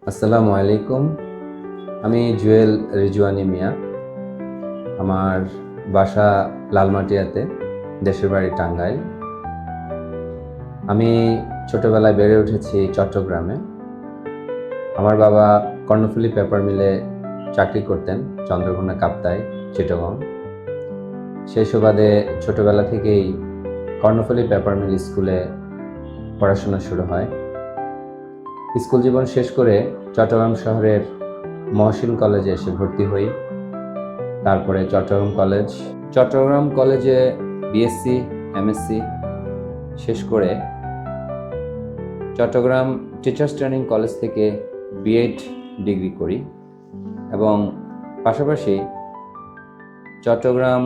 আসসালামু আলাইকুম। আমি জুয়েল রিজওয়ানি মিয়া। আমার বাসা লালমাটিয়াতে, দেশের বাড়ি টাঙ্গাইল। আমি ছোটবেলায় বেড়ে উঠেছি চট্টগ্রামে। আমার বাবা কর্ণফুলী পেপার মিলে চাকরি করতেন, চন্দ্রঘোনা কাপ্তায়, চিটাগং। সেই সুবাদে ছোটবেলা থেকেই কর্ণফুলী পেপার মিল স্কুলে পড়াশোনা শুরু হয়। স্কুল জীবন শেষ করে চট্টগ্রাম শহরের মহসিন কলেজে এসে ভর্তি হই। তারপরে চট্টগ্রাম কলেজে বিএসসি এমএসসি শেষ করে চট্টগ্রাম টিচার্স ট্রেনিং কলেজ থেকে বিএড ডিগ্রি করি এবং পাশাপাশি Chittagong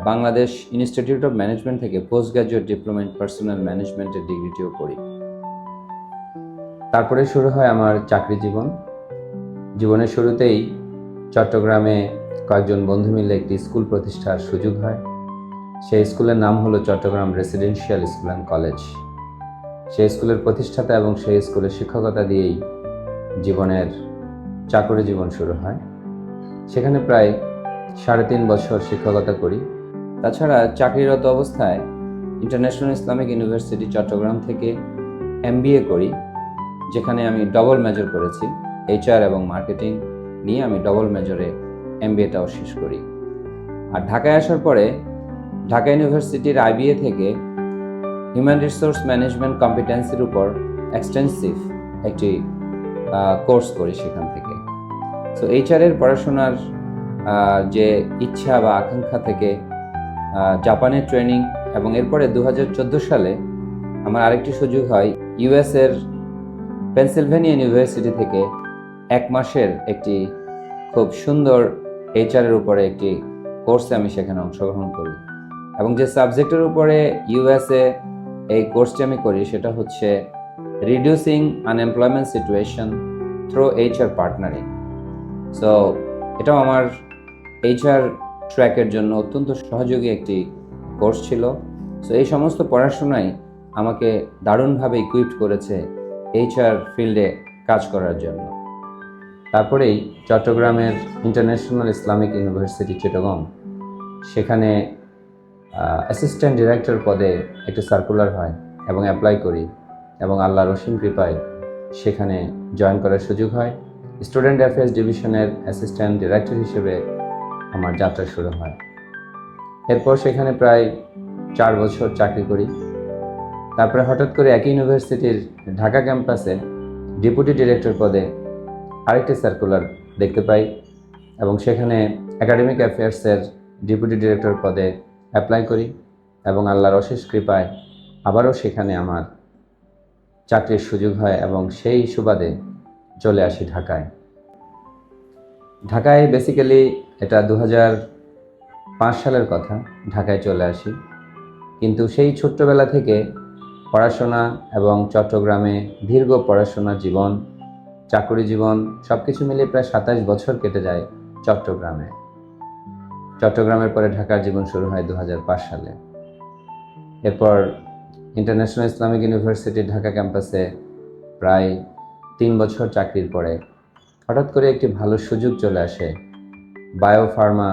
Bangladesh institute of management থেকে post graduate diploma in personnel ম্যানেজমেন্টের ডিগ্রিটিও করি। তারপরে শুরু হয় আমার চাকরি জীবনের শুরুতেই চট্টগ্রামে কয়েকজন বন্ধু মিলে একটি স্কুল প্রতিষ্ঠার সুযোগ হয়। সেই স্কুলের নাম হলো Chittagong residential school and college. সেই স্কুলের প্রতিষ্ঠাতা এবং সেই স্কুলের শিক্ষকতা দিয়েই জীবনের চাকরি জীবন শুরু হয়। সেখানে প্রায় 3.5 বছর শিক্ষকতা করি। তাছাড়া চাকরিরত অবস্থায় ইন্টারন্যাশনাল ইসলামিক ইউনিভার্সিটি চট্টগ্রাম থেকে এমবিএ করি, যেখানে আমি ডবল মেজর করেছি। এইচআর এবং মার্কেটিং নিয়ে আমি ডবল মেজরে এমবিএটাও শেষ করি। আর ঢাকায় আসার পরে ঢাকা ইউনিভার্সিটির আইবিএ থেকে হিউম্যান রিসোর্স ম্যানেজমেন্ট কম্পিটেন্সির উপর এক্সটেন্সিভ একটি কোর্স করি সেখান থেকে। সো এইচআরের পড়াশোনার যে ইচ্ছা বা আকাঙ্ক্ষা থেকে জাপানের ট্রেনিং এবং এরপরে 2014 সালে আমার আরেকটি সুযোগ হয় ইউএসের পেনসিলভেনিয়া ইউনিভার্সিটি থেকে 1 মাসের একটি খুব সুন্দর এইচআরের উপরে একটি কোর্সে আমি সেখানে অংশগ্রহণ করি এবং যে সাবজেক্টের উপরে ইউএসএ এই কোর্সটি আমি করি সেটা হচ্ছে reducing unemployment situation through HR partnering. So এটাও আমার এইচআর ট্র্যাকের জন্য অত্যন্ত সহযোগী একটি কোর্স ছিল। সো এই সমস্ত পড়াশোনাই আমাকে দারুণভাবে ইকুইপড করেছে এইচআর ফিল্ডে কাজ করার জন্য। তারপরেই চট্টগ্রামের ইন্টারন্যাশনাল ইসলামিক ইউনিভার্সিটি চিটাগং, সেখানে অ্যাসিস্ট্যান্ট ডিরেক্টর পদে একটি সার্কুলার হয় এবং অ্যাপ্লাই করি এবং আল্লাহর অসীম কৃপায় সেখানে জয়েন করার সুযোগ হয়। স্টুডেন্ট অ্যাফেয়ার্স ডিভিশনের অ্যাসিস্ট্যান্ট ডিরেক্টর হিসেবে আমার যাত্রা শুরু হয়। এরপর সেখানে প্রায় 4 বছর চাকরি করি। তারপরে হঠাৎ করে একই ইউনিভার্সিটির ঢাকা ক্যাম্পাসে ডেপুটি ডিরেক্টর পদে আরেকটি সার্কুলার দেখতে পাই এবং সেখানে একাডেমিক অ্যাফেয়ার্সের ডেপুটি ডিরেক্টর পদে অ্যাপ্লাই করি এবং আল্লাহর অশেষ কৃপায় আবারও সেখানে আমার চাকরির সুযোগ হয় এবং সেই সুবাদে চলে আসি ঢাকায়। বেসিক্যালি এটা 2005 সালের কথা, ঢাকায় চলে আসি। কিন্তু সেই ছোট্টবেলা থেকে পড়াশোনা এবং চট্টগ্রামে দীর্ঘ পড়াশোনা জীবন, চাকরি জীবন সব কিছু মিলিয়ে প্রায় 27 বছর কেটে যায় চট্টগ্রামের পরে ঢাকার জীবন শুরু হয় 2005 সালে। এরপর ইন্টারন্যাশনাল ইসলামিক ইউনিভার্সিটি ঢাকা ক্যাম্পাসে প্রায় 3 বছর চাকরির পরে হঠাৎ করে একটি ভালো সুযোগ চলে আসে বায়োফার্মা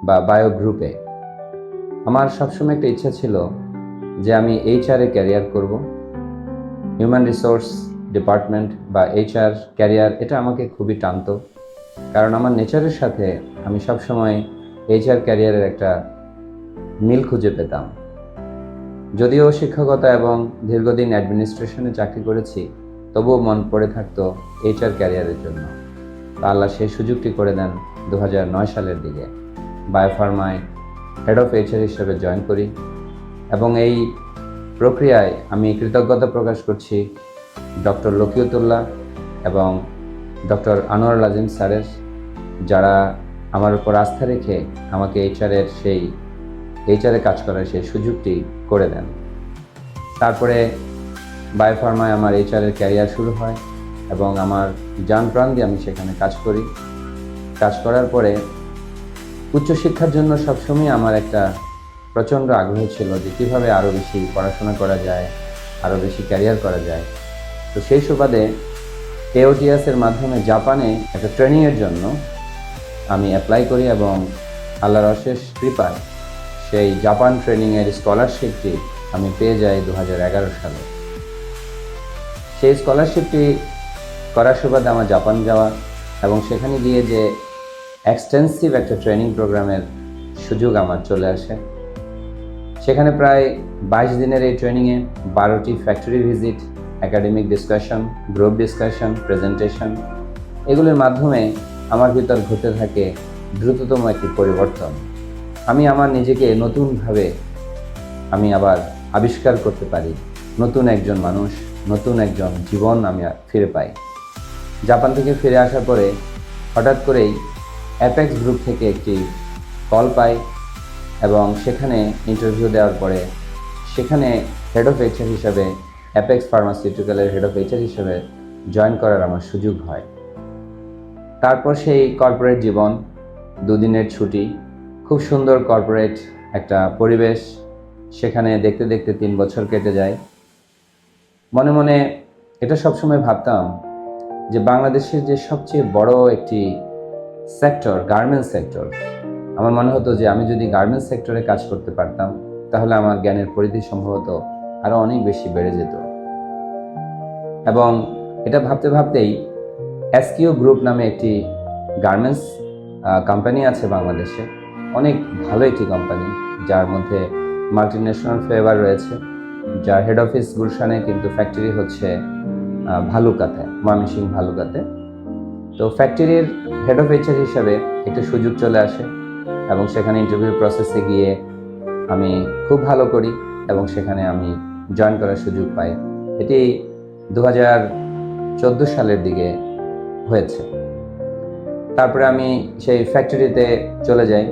বা বায়ো গ্রুপে। আমার সবসময় একটা ইচ্ছা ছিল যে আমি এইচআরে ক্যারিয়ার করব। হিউম্যান রিসোর্স ডিপার্টমেন্ট বা এইচআর ক্যারিয়ার, এটা আমাকে খুবই টানতো, কারণ আমার নেচারের সাথে আমি সবসময় এইচআর ক্যারিয়ারের একটা মিল খুঁজে পেতাম। যদিও শিক্ষকতা এবং দীর্ঘদিন অ্যাডমিনিস্ট্রেশনে চাকরি করেছি, তবুও মন পড়ে থাকতো এইচআর ক্যারিয়ারের জন্য। তো আল্লাহ সেই সুযোগটি করে দেন 2009 সালের দিকে। বায়োফার্মায় হেড অফ এইচআর হিসেবে জয়েন করি এবং এই প্রক্রিয়ায় আমি কৃতজ্ঞতা প্রকাশ করছি ডক্টর লকিউতুল্লাহ এবং ডক্টর আনোয়ারুল আজিম স্যারের, যারা আমার উপর আস্থা রেখে আমাকে এইচআরে কাজ করার সেই সুযোগটি করে দেন। তারপরে বায়োফার্মায় আমার এইচআরের ক্যারিয়ার শুরু হয় এবং আমার জান প্রাণ দিয়ে আমি সেখানে কাজ করার পরে উচ্চশিক্ষার জন্য সবসময় আমার একটা প্রচণ্ড আগ্রহ ছিল যে কীভাবে আরও বেশি পড়াশোনা করা যায়, আরও বেশি ক্যারিয়ার করা যায়। তো সেই সুবাদে AOTS এর মাধ্যমে জাপানে একটা ট্রেনিংয়ের জন্য আমি অ্যাপ্লাই করি এবং আল্লাহর অশেষ কৃপায় সেই জাপান ট্রেনিংয়ের স্কলারশিপটি আমি পেয়ে যাই 2011 সালে। সেই স্কলারশিপটি করার সুবাদে আমার জাপান যাওয়া এবং সেখানে গিয়ে যে এক্সটেন্সিভ একটা ট্রেনিং প্রোগ্রামের সুযোগ আমার চলে আসে। সেখানে প্রায় 22 দিনের এই ট্রেনিংয়ে 12টি factory visit, academic discussion, group discussion, presentation, এগুলোর মাধ্যমে আমার ভিতর ঘটতে থাকে দ্রুততম একটি পরিবর্তন। আমি আমার নিজেকে নতুনভাবে আমি আবার আবিষ্কার করতে পারি, নতুন একজন মানুষ, নতুন একজন জীবন আমি ফিরে পাই। জাপান থেকে ফিরে আসার পরে হঠাৎ করেই অ্যাপেক্স গ্রুপ থেকে একটি কল পাই এবং সেখানে ইন্টারভিউ দেওয়ার পরে সেখানে হেড অফ HR হিসাবে, অ্যাপেক্স ফার্মাসিউটিক্যালের হেড অফ HR হিসাবে জয়েন করার আমার সুযোগ হয়। তারপর সেই কর্পোরেট জীবন, 2 দিনের ছুটি, খুব সুন্দর কর্পোরেট একটা পরিবেশ, সেখানে দেখতে দেখতে 3 বছর কেটে যায়। মনে মনে এটা সবসময় ভাবতাম যে বাংলাদেশের যে সবচেয়ে বড় একটি সেক্টর, গার্মেন্টস সেক্টর, আমার মনে হতো যে আমি যদি গার্মেন্টস সেক্টরে কাজ করতে পারতাম তাহলে আমার জ্ঞানের পরিধি সম্ভবত আরও অনেক বেশি বেড়ে যেত। এবং এটা ভাবতে ভাবতেই SKO গ্রুপ নামে একটি গার্মেন্টস কোম্পানি আছে বাংলাদেশে, অনেক ভালো একটি কোম্পানি, যার মধ্যে মাল্টিন্যাশনাল ফ্লেভার রয়েছে, যার হেড অফিস গুলশানে কিন্তু ফ্যাক্টরি হচ্ছে ভালুকাতে, ময়মনসিংহ ভালুকাতে। তো ফ্যাক্টরির হেড অফ HR হিসাবে একটা সুযোগ চলে আসে এবং সেখানে ইন্টারভিউ প্রসেসে গিয়ে আমি খুব ভালো করি এবং সেখানে আমি জয়েন করার সুযোগ পাই। এটি 2014 সালের দিকে হয়েছে। তারপরে আমি সেই ফ্যাক্টরিতে চলে যাই।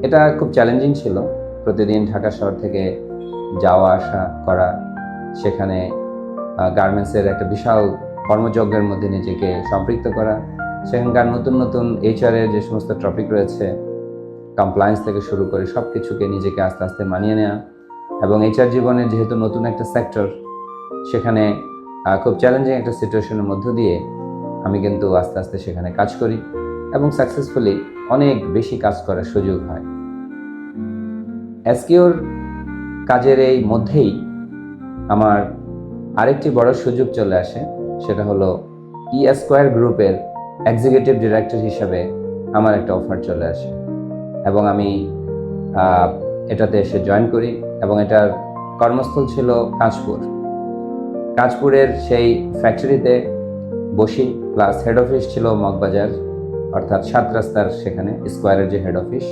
এটা খুব চ্যালেঞ্জিং ছিল, প্রতিদিন ঢাকা শহর থেকে যাওয়া আসা করা, সেখানে গার্মেন্টসের একটা বিশাল কর্মযজ্ঞের মধ্যে নিজেকে সম্পৃক্ত করা, সেখানকার নতুন নতুন HR এর যে সমস্ত টপিক রয়েছে, কমপ্লায়েন্স থেকে শুরু করে সব কিছুকে নিজেকে আস্তে আস্তে মানিয়ে নেওয়া এবং HR জীবনের যেহেতু নতুন একটা সেক্টর, সেখানে খুব চ্যালেঞ্জিং একটা সিচুয়েশনের মধ্য দিয়ে আমি কিন্তু আস্তে আস্তে সেখানে কাজ করি এবং সাকসেসফুলি অনেক বেশি কাজ করার সুযোগ হয়। SKOর কাজের এই মধ্যেই আমার আরেকটি বড় সুযোগ চলে আসে, সেটা হলো E-Square গ্রুপের এক্সিকিউটিভ ডিরেক্টর হিসাবে আমার একটা অফার চলে আসে এবং আমি এটাতে এসে জয়েন করি এবং এটার কর্মস্থল ছিল কাঁচপুরের সেই ফ্যাক্টরিতে বসি, প্লাস হেড অফিস ছিল মগবাজার, অর্থাৎ 7 রাস্তার সেখানে স্কোয়ারের যে হেড অফিস,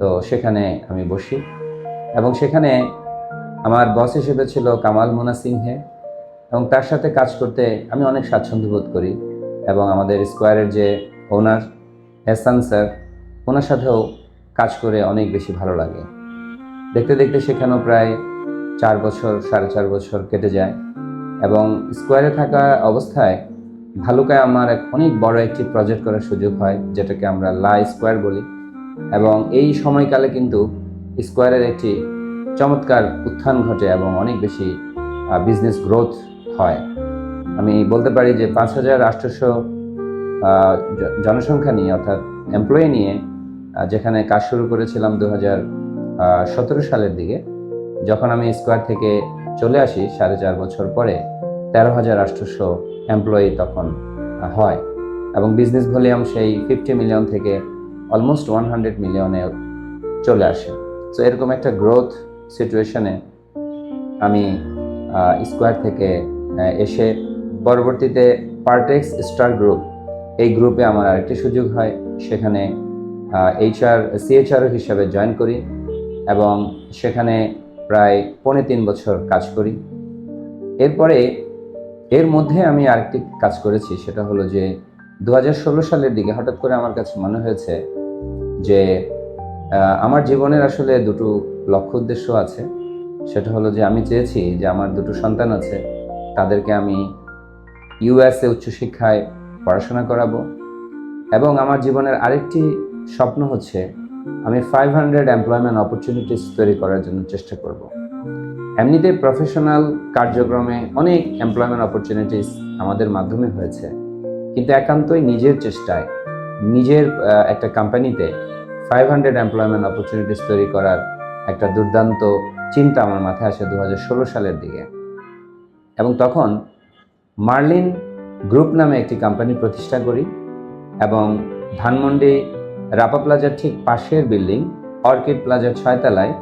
তো সেখানে আমি বসি এবং সেখানে আমার বস হিসেবে ছিল কামাল মোনা সিংহে এবং তার সাথে কাজ করতে আমি অনেক স্বাচ্ছন্দ্য বোধ করি এবং আমাদের স্কোয়ারের যে ওনার এহসান স্যার, ওনার সাথেও কাজ করে অনেক বেশি ভালো লাগে। দেখতে দেখতে সেখানেও প্রায় 4 বছর, 4.5 বছর কেটে যায় এবং স্কোয়ারে থাকা অবস্থায় ভালুকায় আমার অনেক বড় একটি প্রজেক্ট করার সুযোগ হয়, যেটাকে আমরা লা স্কোয়ার বলি এবং এই সময়কালে কিন্তু স্কোয়ারের একটি চমৎকার উত্থান ঘটে এবং অনেক বেশি বিজনেস গ্রোথ হয়। আমি বলতে পারি যে 5,800 জনসংখ্যা নিয়ে, অর্থাৎ এমপ্লয়ি নিয়ে যেখানে কাজ শুরু করেছিলাম 2017 সালের দিকে, যখন আমি স্কোয়ার থেকে চলে আসি 4.5 বছর পরে 13,800 এমপ্লয়ি তখন হয় এবং বিজনেস ভলিউম সেই 50 মিলিয়ন থেকে অলমোস্ট 100 মিলিয়নে চলে আসে। সো এরকম একটা গ্রোথ সিচুয়েশনে আমি স্কোয়ার থেকে এসে পরবর্তীতে পার্টেক্স স্টার গ্রুপ, এই গ্রুপে আমার আরেকটি সুযোগ হয়, সেখানে CHR হিসাবে জয়েন করি এবং সেখানে প্রায় 3.25 বছর কাজ করি। এরপরে এর মধ্যে আমি আরেকটি কাজ করেছি, সেটা হলো যে 2016 সালের দিকে হঠাৎ করে আমার কাছে মনে হয়েছে যে আমার জীবনের আসলে দুটো লক্ষ্য উদ্দেশ্য আছে। সেটা হলো যে আমি চেয়েছি যে আমার 2 সন্তান আছে, তাদেরকে আমি USA উচ্চশিক্ষায় পড়াশোনা করাবো এবং আমার জীবনের আরেকটি স্বপ্ন হচ্ছে আমি 500 এমপ্লয়মেন্ট অপরচুনিটিস তৈরি করার জন্য চেষ্টা করব। এমনিতে প্রফেশনাল কার্যক্রমে অনেক এমপ্লয়মেন্ট অপরচুনিটিস আমাদের মাধ্যমে হয়েছে, কিন্তু একান্তই নিজের চেষ্টায় নিজের একটা কোম্পানিতে 500 এমপ্লয়মেন্ট অপরচুনিটিস তৈরি করার একটা দুর্দান্ত চিন্তা আমার মাথায় আসে 2016 সালের দিকে। এবং তখন মার্লিন গ্রুপ নামে একটি কোম্পানি প্রতিষ্ঠা করি এবং ধানমন্ডি রাপা প্লাজার ঠিক পাশের বিল্ডিং অর্কিড প্লাজার 6 তলায়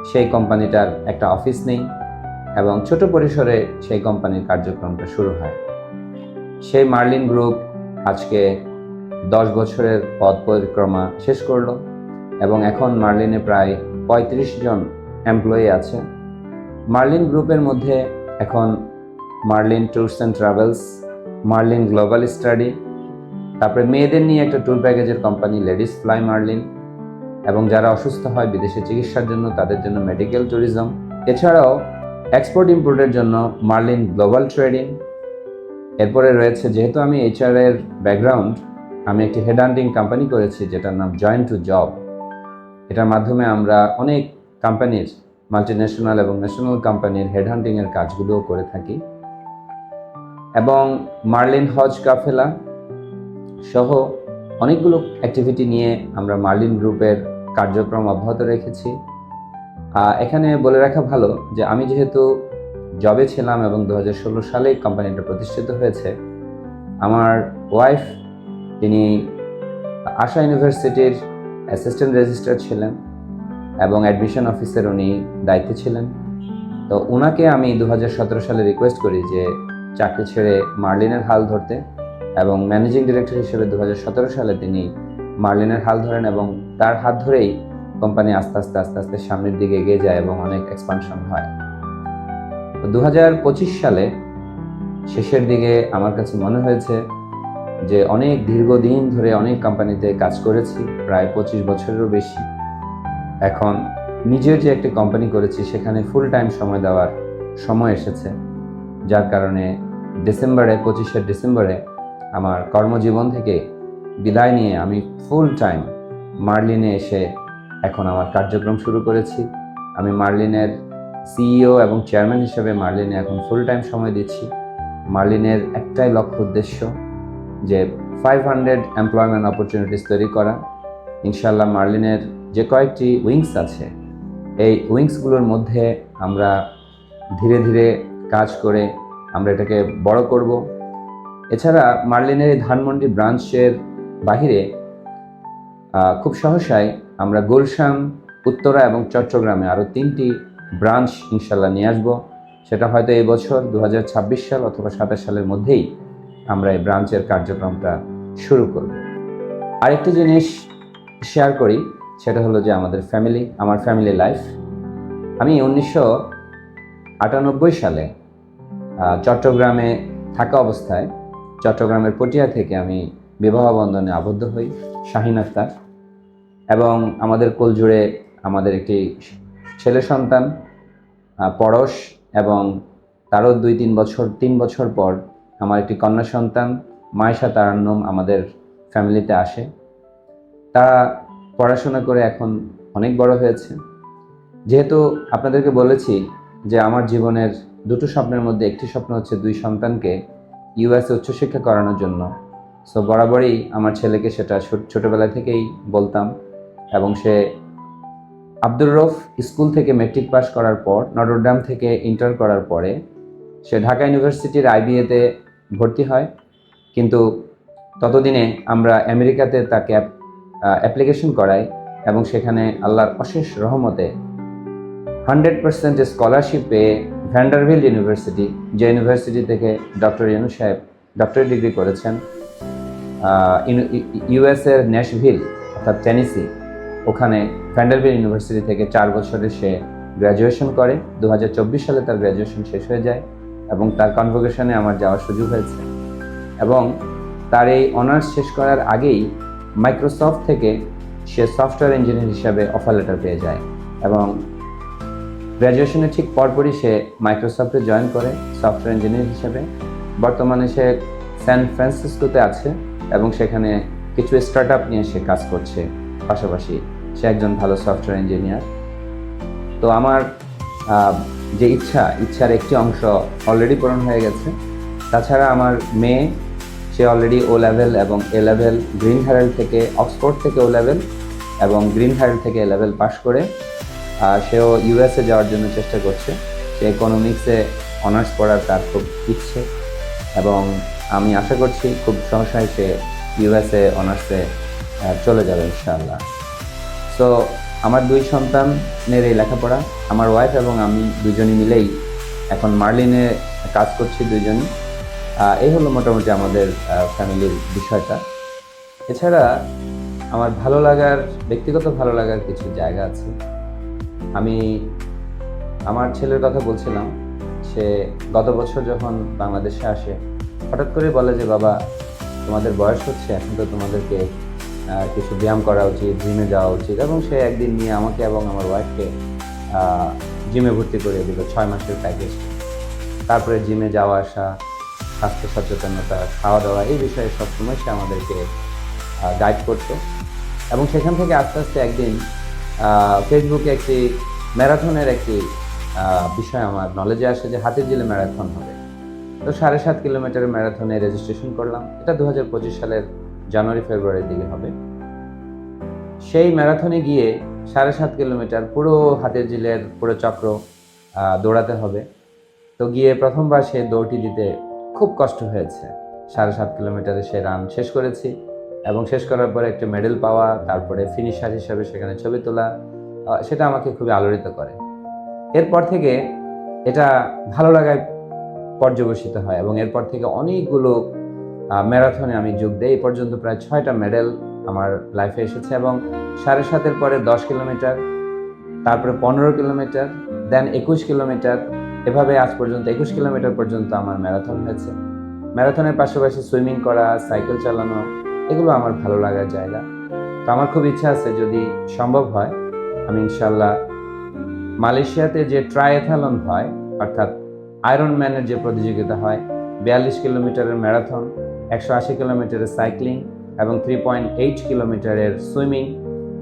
সেই কোম্পানিটার একটা অফিস নেই এবং ছোট পরিসরে সেই কোম্পানির কার্যক্রমটা শুরু হয়। সেই মার্লিন গ্রুপ আজকে 10 বছরের পথ পরিক্রমা শেষ করলো এবং এখন মার্লিনে প্রায় 35 জন এমপ্লয়ি আছে। মার্লিন গ্রুপের মধ্যে এখন Marlin tours and travels, Marlin global study, তারপরে মেয়েদের নিয়ে একটা ট্যুর প্যাকেজের কোম্পানি লেডিস ফ্লাই মার্লিন, এবং যারা অসুস্থ হয় বিদেশে চিকিৎসার জন্য তাদের জন্য মেডিকেল ট্যুরিজম। এছাড়াও এক্সপোর্ট ইম্পোর্টের জন্য মার্লিন গ্লোবাল ট্রেডিং। এরপরে রয়েছে, যেহেতু আমি এইচআর এর ব্যাকগ্রাউন্ড, আমি একটি হেড হান্টিং কোম্পানি করেছি যেটার নাম জয়েন টু জব। এটার মাধ্যমে আমরা অনেক কোম্পানির, মাল্টিন্যাশনাল এবং ন্যাশনাল কোম্পানির হেড হান্টিংয়ের কাজগুলোও করে থাকি। এবং মার্লিন হজ কাফেলা সহ অনেকগুলো অ্যাক্টিভিটি নিয়ে আমরা মার্লিন গ্রুপের কার্যক্রম অব্যাহত রেখেছি। এখানে বলে রাখা ভালো যে আমি যেহেতু জবে ছিলাম এবং 2016 সালে কোম্পানিটা প্রতিষ্ঠিত হয়েছে, আমার ওয়াইফ তিনি আশা ইউনিভার্সিটির অ্যাসিস্ট্যান্ট রেজিস্ট্রার ছিলেন এবং অ্যাডমিশন অফিসের উনি দায়িত্বে ছিলেন। তো ওনাকে আমি 2017 সালে রিকোয়েস্ট করি যে চাকরি ছেড়ে মার্লিনের হাল ধরতে, এবং ম্যানেজিং ডিরেক্টর হিসেবে 2017 সালে তিনি মার্লিনের হাল ধরেন এবং তার হাত ধরেই কোম্পানি আস্তে আস্তে সামনের দিকে এগিয়ে যায় এবং অনেক এক্সপানশন হয়। তো 2025 সালে শেষের দিকে আমার কাছে মনে হয়েছে যে অনেক দীর্ঘদিন ধরে অনেক কোম্পানিতে কাজ করেছি, প্রায় 25 বছরেরও বেশি। এখন নিজের যে একটি কোম্পানি করেছি সেখানে ফুল টাইম সময় দেওয়ার সময় এসেছে, যার কারণে 25 ডিসেম্বরে আমার কর্মজীবন থেকে বিদায় নিয়ে আমি ফুল টাইম মার্লিনে এসে এখন আমার কার্যক্রম শুরু করেছি। আমি মার্লিনের সিইও এবং চেয়ারম্যান হিসেবে মার্লিনে এখন ফুল টাইম সময় দিচ্ছি। মার্লিনের একটাই লক্ষ্য উদ্দেশ্য যে 500 এমপ্লয়মেন্ট অপরচুনিটিস তৈরি করা। ইনশাআল্লাহ মার্লিনের যে কয়েকটি উইংস আছে এই উইংসগুলোর মধ্যে আমরা ধীরে ধীরে কাজ করে আমরা এটাকে বড় করব। এছাড়া মার্লিনের এই ধানমন্ডি ব্রাঞ্চের বাহিরে খুব সহসাই আমরা গুলশান, উত্তরা এবং চট্টগ্রামে আরও 3টি ব্রাঞ্চ ইনশাল্লাহ নিয়ে আসবো। সেটা হয়তো এই বছর 2026 সাল অথবা 27 সালের মধ্যেই আমরা এই ব্রাঞ্চের কার্যক্রমটা শুরু করব। আরেকটি জিনিস শেয়ার করি, সেটা হলো যে আমার ফ্যামিলি লাইফ। আমি 1998 সালে চট্টগ্রামে থাকা অবস্থায় চট্টগ্রামের পটিয়া থেকে আমি বিবাহ বন্ধনে আবদ্ধ হই শাহিন আক্তার, এবং আমাদের কোলজুড়ে আমাদের একটি ছেলে সন্তান পরশ, এবং তারও 3 বছর পর আমার একটি কন্যা সন্তান মায়েশা তারান্নম আমাদের ফ্যামিলিতে আসে। তারা পড়াশোনা করে এখন অনেক বড় হয়েছে। যেহেতু আপনাদেরকে বলেছি যে আমার জীবনের 2টো স্বপ্নের মধ্যে একটি স্বপ্ন হচ্ছে 2 সন্তানকে ইউএসএ উচ্চশিক্ষা করানোর জন্য। সো বরাবরই আমার ছেলেকে সেটা ছোটবেলা থেকেই বলতাম, এবং সে আব্দুর রউফ স্কুল থেকে মেট্রিক পাস করার পর, নটরডেম থেকে ইন্টার করার পরে সে ঢাকা ইউনিভার্সিটির আইবিএতে ভর্তি হয়। কিন্তু ততদিনে আমরা আমেরিকাতে তাকে অ্যাপ্লিকেশন করাই এবং সেখানে আল্লাহর অশেষ রহমতে 100% স্কলারশিপ পেয়ে ভ্যান্ডারভিল্ট ইউনিভার্সিটি, যে ইউনিভার্সিটি থেকে ডক্টর ইউনূস সাহেব ডক্টরেট ডিগ্রি করেছেন, ইউএসের ন্যাশভিল অর্থাৎ টেনেসি, ওখানে ভ্যান্ডারভিল্ট ইউনিভার্সিটি থেকে 4 বছরে সে গ্র্যাজুয়েশন করে। 2024 সালে তার গ্র্যাজুয়েশন শেষ হয়ে যায় এবং তার কনভোকেশনে আমার যাওয়ার সুযোগ হয়েছে। এবং তার এই অনার্স শেষ করার আগেই মাইক্রোসফট থেকে সে সফটওয়্যার ইঞ্জিনিয়ার হিসাবে অফার লেটার পেয়ে যায়, এবং গ্র্যাজুয়েশনের ঠিক পরপরই সে মাইক্রোসফটে জয়েন করে সফটওয়্যার ইঞ্জিনিয়ার হিসেবে। বর্তমানে সে স্যান ফ্রান্সিসকোতে আছে এবং সেখানে কিছু স্টার্টআপ নিয়ে সে কাজ করছে, পাশাপাশি সে একজন ভালো সফটওয়্যার ইঞ্জিনিয়ার। তো আমার যে ইচ্ছার একটি অংশ অলরেডি পূরণ হয়ে গেছে। তাছাড়া আমার মেয়ে, সে অলরেডি ও লেভেল এবং এ লেভেল গ্রিন হ্যারেল্ড থেকে, অক্সফোর্ড থেকে ও লেভেল এবং গ্রিন হ্যারেল্ড থেকে এ লেভেল পাশ করে সেও ইউএসএ যাওয়ার জন্য চেষ্টা করছে। সে ইকোনমিক্সে অনার্স পড়ার তার খুব ইচ্ছে এবং আমি আশা করছি খুব সহসাই সে ইউএসএ অনার্সে চলে যাবে ইনশাআল্লাহ। সো আমার দুই সন্তানের এই লেখাপড়া, আমার ওয়াইফ এবং আমি দুজনই মিলেই এখন মার্লিনে কাজ করছি দুইজনই। এই হলো মোটামুটি আমাদের ফ্যামিলির বিষয়টা। এছাড়া আমার ব্যক্তিগত ভালো লাগার কিছু জায়গা আছে। আমি আমার ছেলের কথা বলছিলাম, সে গত বছর যখন বাংলাদেশে আসে হঠাৎ করে বলে যে বাবা, তোমাদের বয়স হচ্ছে, এখন তো তোমাদেরকে কিছু ব্যায়াম করা উচিত, জিমে যাওয়া উচিত। এবং সে একদিন নিয়ে আমাকে এবং আমার ওয়াইফকে জিমে ভর্তি করে দিল 6 মাসের প্যাকেজ। তারপরে জিমে যাওয়া আসা, স্বাস্থ্য সচেতনতা, খাওয়া দাওয়া, এই বিষয়ে সবসময় সে আমাদেরকে গাইড করতো। এবং সেখান থেকে আস্তে আস্তে একদিন ফেসবুকে একটি ম্যারাথনের একটি বিষয় আমার নলেজে আসে যে হাতিরঝিলে ম্যারাথন হবে। তো 7.5 কিলোমিটারের ম্যারাথনে রেজিস্ট্রেশন করলাম। এটা 2025 সালের জানুয়ারি ফেব্রুয়ারির দিকে হবে। সেই ম্যারাথনে গিয়ে 7.5 কিলোমিটার পুরো হাতিরঝিলের পুরো চক্র দৌড়াতে হবে। তো গিয়ে প্রথমবার সে দৌড়টি দিতে খুব কষ্ট হয়েছে। 7.5 কিলোমিটারে সে রান শেষ করেছি এবং শেষ করার পরে একটা মেডেল পাওয়া, তারপরে ফিনিশার হিসাবে সেখানে ছবি তোলা, সেটা আমাকে খুবই আলোড়িত করে। এরপর থেকে এটা ভালো লাগায় পর্যবসিত হয় এবং এরপর থেকে অনেকগুলো ম্যারাথনে আমি যোগ দিই। এই পর্যন্ত প্রায় 6টা মেডেল আমার লাইফে এসেছে এবং 7.5-এর পরে 10 কিলোমিটার, তারপরে 15 কিলোমিটার, দেন 21 কিলোমিটার, এভাবে আজ পর্যন্ত 21 কিলোমিটার পর্যন্ত আমার ম্যারাথন হয়েছে। ম্যারাথনের পাশাপাশি সুইমিং করা, সাইকেল চালানো, এগুলো আমার ভালো লাগার জায়গা। তো আমার খুব ইচ্ছা আছে, যদি সম্ভব হয় আমি ইনশাল্লাহ মালয়েশিয়াতে যে ট্রায়াথলন হয়, অর্থাৎ আয়রন ম্যানের যে প্রতিযোগিতা হয়, 42 কিলোমিটারের ম্যারাথন, 180 কিলোমিটারের সাইক্লিং এবং 3.8 কিলোমিটারের সুইমিং,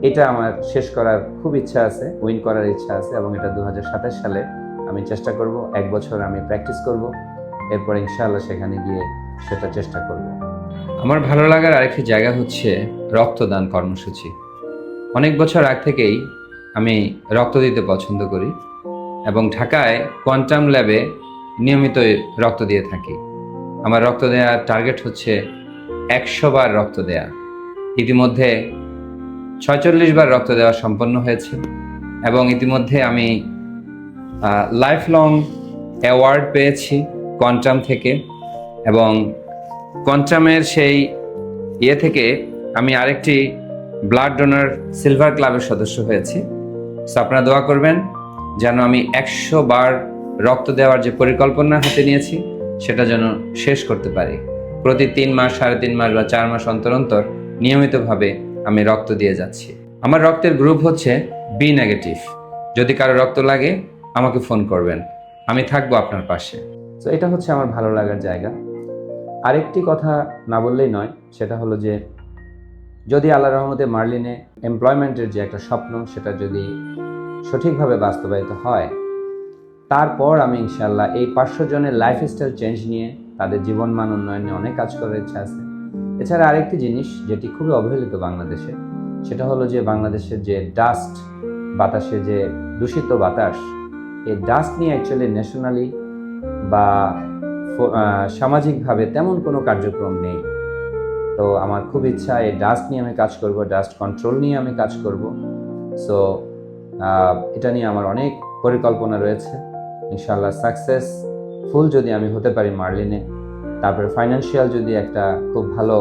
এটা আমার শেষ করার খুব ইচ্ছা আছে, উইন করার ইচ্ছা আছে এবং এটা 2027 সালে আমি চেষ্টা করব। 1 বছর আমি প্র্যাকটিস করব, এরপর ইনশাআল্লাহ সেখানে গিয়ে সেটা চেষ্টা করব। আমার ভালো লাগার আরেকটি জায়গা হচ্ছে রক্তদান কর্মসূচি। অনেক বছর আগ থেকেই আমি রক্ত দিতে পছন্দ করি এবং ঢাকায় কোয়ান্টাম ল্যাবে নিয়মিত রক্ত দিয়ে থাকি। আমার রক্ত দেওয়ার টার্গেট হচ্ছে 100 বার রক্ত দেয়া। ইতিমধ্যে 46 বার রক্ত দেওয়া সম্পন্ন হয়েছে এবং ইতিমধ্যে আমি লাইফ লং অ্যাওয়ার্ড পেয়েছি কোয়ান্টাম থেকে এবং কোয়ান্টামের সেই থেকে আমি আরেকটি ব্লাড ডোনার সিলভার ক্লাবের সদস্য হয়েছি। সো আপনারা দোয়া করবেন যেন আমি 100 বার রক্ত দেওয়ার যে পরিকল্পনা হাতে নিয়েছি সেটা যেন শেষ করতে পারি। প্রতি 3 মাস, 3.5 মাস বা 4 মাস অন্তর অন্তর নিয়মিতভাবে আমি রক্ত দিয়ে যাচ্ছি। আমার রক্তের গ্রুপ হচ্ছে বি নেগেটিভ। যদি কারো রক্ত লাগে আমাকে ফোন করবেন, আমি থাকবো আপনার পাশে। তো এটা হচ্ছে আমার ভালো লাগার জায়গা। আরেকটি কথা না বললেই নয়, সেটা হলো যে যদি আল্লাহর রহমতে মার্লিনে এমপ্লয়মেন্টের যে একটা স্বপ্ন, সেটা যদি সঠিকভাবে বাস্তবায়িত হয়, তারপর আমি ইনশাল্লাহ এই 500 জনের লাইফস্টাইল চেঞ্জ নিয়ে তাদের জীবনমান উন্নয়নে অনেক কাজ করার ইচ্ছা আছে। এছাড়া আরেকটি জিনিস যেটি খুবই অবহেলিত বাংলাদেশে, সেটা হলো যে বাংলাদেশের যে ডাস্ট, বাতাসে যে দূষিত বাতাস, এই ডাস্ট নিয়ে অ্যাকচুয়ালি ন্যাশনালি বা সামাজিকভাবে তেমন কোনো কার্যক্রম নেই। তো আমার খুব ইচ্ছা এই ডাস্ট নিয়ে আমি কাজ করব, ডাস্ট কন্ট্রোল নিয়ে আমি কাজ করব। সো এটা নিয়ে আমার অনেক পরিকল্পনা রয়েছে। ইনশাআল্লাহ সাকসেসফুল যদি আমি হতে পারি মার্লিনে, তারপরে ফাইন্যান্সিয়াল যদি একটা খুব ভালো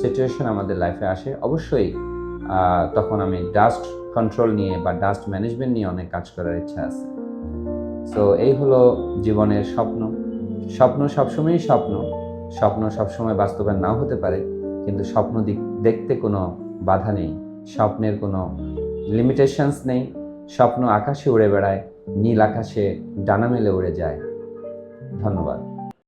সিচুয়েশন আমাদের লাইফে আসে, অবশ্যই তখন আমি ডাস্ট কন্ট্রোল নিয়ে বা ডাস্ট ম্যানেজমেন্ট নিয়ে অনেক কাজ করার ইচ্ছা আছে। সো এই হলো জীবনের স্বপ্ন। স্বপ্ন সবসময়ই স্বপ্ন সবসময় বাস্তবায়ন নাও হতে পারে, কিন্তু স্বপ্ন দেখতে কোনো বাধা নেই, স্বপ্নের কোনো লিমিটেশনস নেই। স্বপ্ন আকাশে উড়ে বেড়ায়, নীল আকাশে ডানা মেলে উড়ে যায়। ধন্যবাদ।